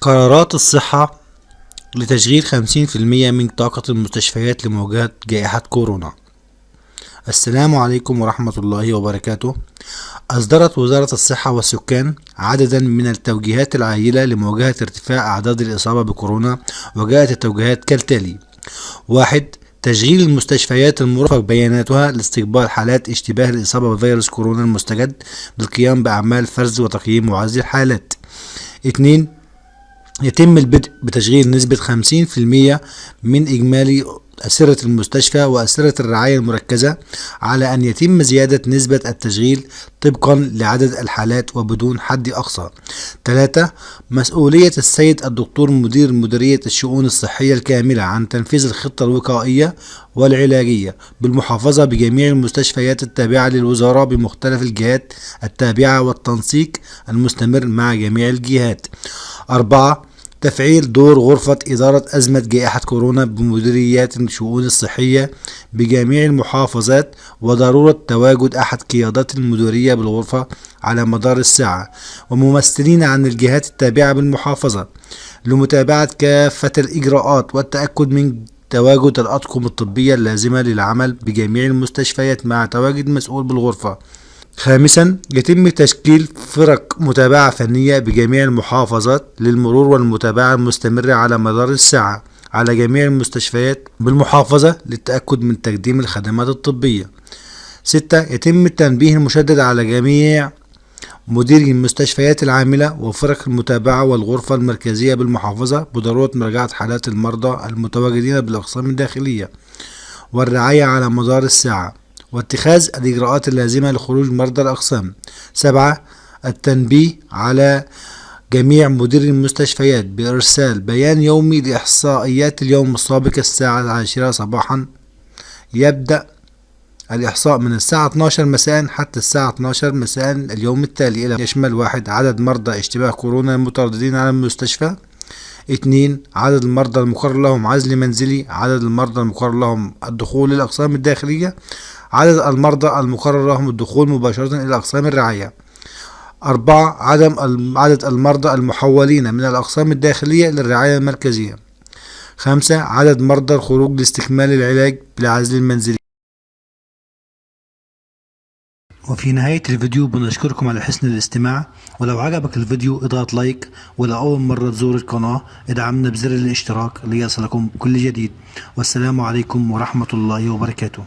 قرارات الصحة لتشغيل 50% من طاقة المستشفيات لمواجهة جائحة كورونا. السلام عليكم ورحمة الله وبركاته. أصدرت وزارة الصحة والسكان عددا من التوجيهات العاجلة لمواجهة ارتفاع أعداد الإصابة بكورونا، وجاءت التوجيهات كالتالي: 1. تشغيل المستشفيات المرفق بياناتها لاستقبال حالات اشتباه الإصابة بفيروس كورونا المستجد بالقيام بأعمال فرز وتقييم وعزل الحالات. 2. يتم البدء بتشغيل نسبة 50% من إجمالي أسرة المستشفى وأسرة الرعاية المركزة، على أن يتم زيادة نسبة التشغيل طبقا لعدد الحالات وبدون حد أقصى. 3. مسؤولية السيد الدكتور مدير مديرية الشؤون الصحية الكاملة عن تنفيذ الخطة الوقائية والعلاجية بالمحافظة بجميع المستشفيات التابعة للوزارة بمختلف الجهات التابعة، والتنسيق المستمر مع جميع الجهات. 4. تفعيل دور غرفة إدارة أزمة جائحة كورونا بمديريات الشؤون الصحية بجميع المحافظات، وضرورة تواجد أحد قيادات المديرية بالغرفة على مدار الساعة، وممثلين عن الجهات التابعة بالمحافظة لمتابعة كافة الإجراءات والتأكد من تواجد الأطقم الطبية اللازمة للعمل بجميع المستشفيات مع تواجد مسؤول بالغرفة. 5. يتم تشكيل فرق متابعة فنية بجميع المحافظات للمرور والمتابعة المستمرة على مدار الساعة على جميع المستشفيات بالمحافظة للتأكد من تقديم الخدمات الطبية. 6. يتم التنبيه المشدد على جميع مديري المستشفيات العاملة وفرق المتابعة والغرفة المركزية بالمحافظة بضرورة مراجعة حالات المرضى المتواجدين بالأقسام الداخلية والرعاية على مدار الساعة، واتخاذ الإجراءات اللازمة لخروج مرضى الأقسام. 7. التنبيه على جميع مديري المستشفيات بإرسال بيان يومي لإحصائيات اليوم السابق الساعة 10 صباحا. يبدأ الإحصاء من الساعة 12 مساء حتى الساعة 12 مساء اليوم التالي، إلى يشمل: 1. عدد مرضى اشتباه كورونا المترددين على المستشفى. 2. عدد المرضى المقرر لهم عزل منزلي. عدد المرضى المقرر لهم الدخول للأقسام الداخلية. عدد المرضى المقرر لهم الدخول مباشرة إلى أقسام الرعاية. 4. عدد المرضى المحولين من الأقسام الداخلية للرعاية المركزية. 5. عدد مرضى الخروج لاستكمال العلاج بالعزل المنزلي. وفي نهاية الفيديو بنشكركم على حسن الاستماع، ولو عجبك الفيديو اضغط لايك، ولو أول مرة تزور القناة ادعمنا بزر الاشتراك ليصلكم كل جديد. والسلام عليكم ورحمة الله وبركاته.